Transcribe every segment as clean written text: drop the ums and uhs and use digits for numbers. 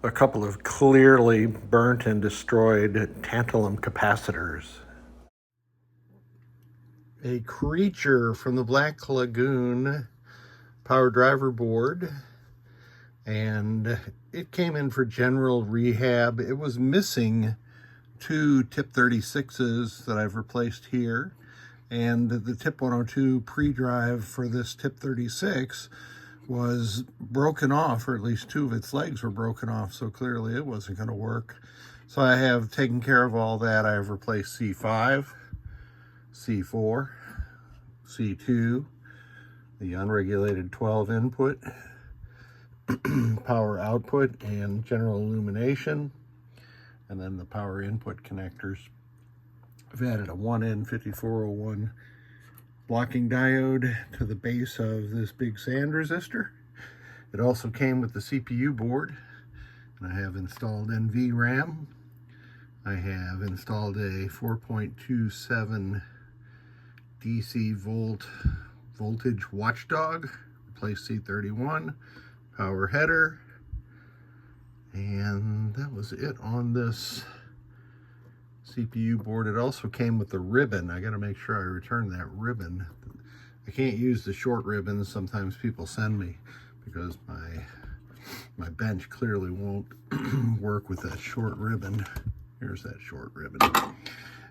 a couple of clearly burnt and destroyed tantalum capacitors. A creature from the Black Lagoon power driver board, and it came in for general rehab. It was missing two tip 36s that I've replaced here, and the tip 102 pre-drive for this tip 36 was broken off, or at least two of its legs were broken off, so clearly it wasn't going to work. So I have taken care of all that. I have replaced C5, C4, C2, the unregulated 12 input, power output, and general illumination, and then the power input connectors. I've added a 1N5401 blocking diode to the base of this big sand resistor. It also came with the CPU board, and I have installed NVRAM. I have installed a 4.27 DC voltage watchdog, replaced C31, power header, and that was it on this CPU board. It also came with the ribbon. I got to make sure I return that ribbon. I can't use the short ribbons sometimes people send me because my bench clearly won't work with that short ribbon. Here's that short ribbon.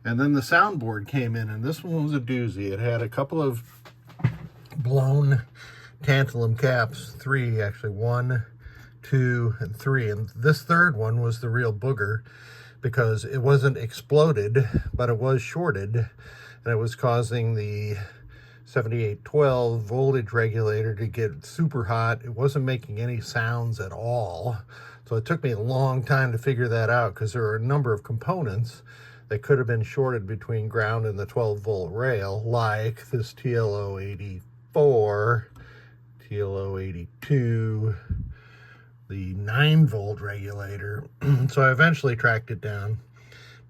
And then the soundboard came in, and this one was a doozy. It had a couple of blown tantalum caps, three actually, 1, 2, and 3. And this third one was the real booger, because it wasn't exploded, but it was shorted, and it was causing the 7812 voltage regulator to get super hot. It wasn't making any sounds at all. So it took me a long time to figure that out, because there are a number of components that could have been shorted between ground and the 12-volt rail, like this TLO84, TLO82, the 9-volt regulator. So I eventually tracked it down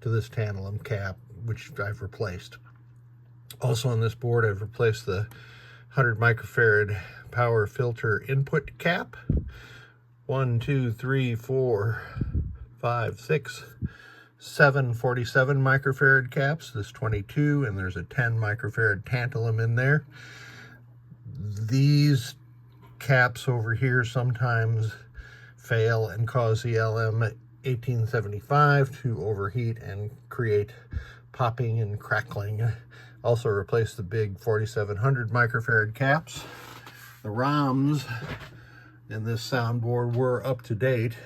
to this tantalum cap, which I've replaced. Also on this board, I've replaced the 100 microfarad power filter input cap. 1, 2, 3, 4, 5, 6, 7 47 microfarad caps. This 22, and there's a 10 microfarad tantalum in there. These caps over here sometimes fail and cause the LM1875 to overheat and create popping and crackling. Also replace the big 4700 microfarad caps. The ROMs in this soundboard were up to date.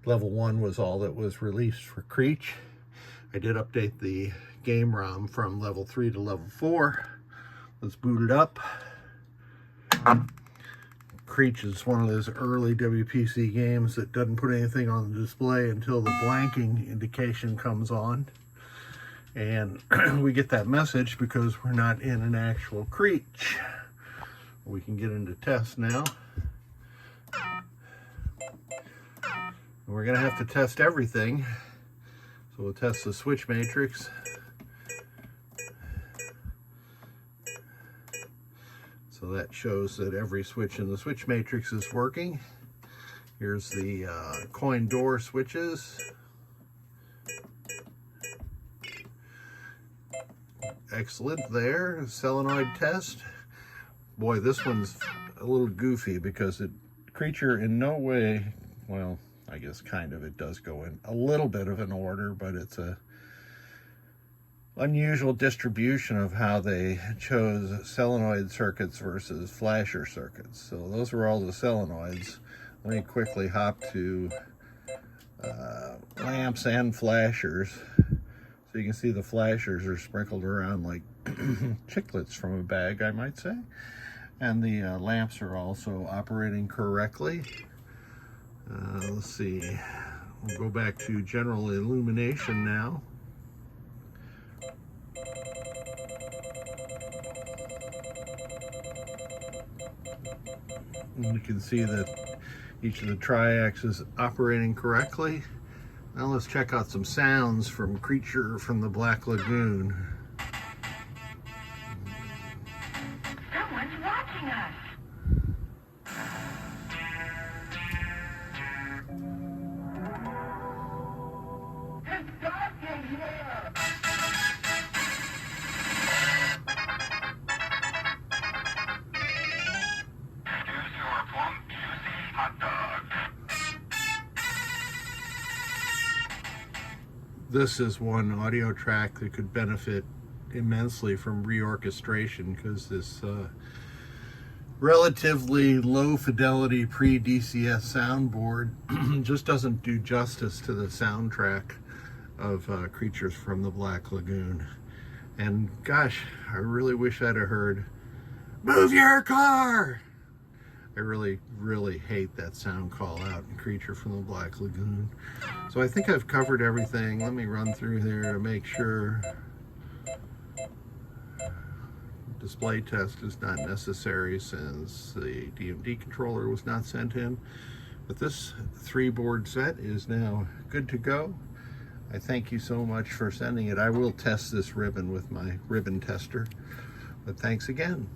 Level 1 was all that was released for Creech. I did update the game ROM from level 3 to level 4. Let's boot it up. Creech is one of those early WPC games that doesn't put anything on the display until the blanking indication comes on. And we get that message because we're not in an actual Creech. We can get into test now. We're going to have to test everything. So we'll test the switch matrix. So that shows that every switch in the switch matrix is working. Here's the coin door switches. Excellent there. Solenoid test. Boy, this one's a little goofy because Creature in no way, well, I guess kind of, it does go in a little bit of an order, but it's a unusual distribution of how they chose solenoid circuits versus flasher circuits. So those were all the solenoids. Let me quickly hop to lamps and flashers. So you can see the flashers are sprinkled around like chiclets from a bag, I might say. And the lamps are also operating correctly. Let's see. We'll go back to general illumination now. And you can see that each of the triacs is operating correctly. Now let's check out some sounds from Creature from the Black Lagoon. Someone's watching us. this is one audio track that could benefit immensely from reorchestration, because this relatively low fidelity pre-DCS soundboard just doesn't do justice to the soundtrack of Creatures from the Black Lagoon. And gosh, I really wish I'd have heard "Move your car." I really, really hate that sound call out in Creature from the Black Lagoon. So I think I've covered everything. Let me run through here to make sure. Display test is not necessary since the DMD controller was not sent in. But this 3-board set is now good to go. I thank you so much for sending it. I will test this ribbon with my ribbon tester. But thanks again.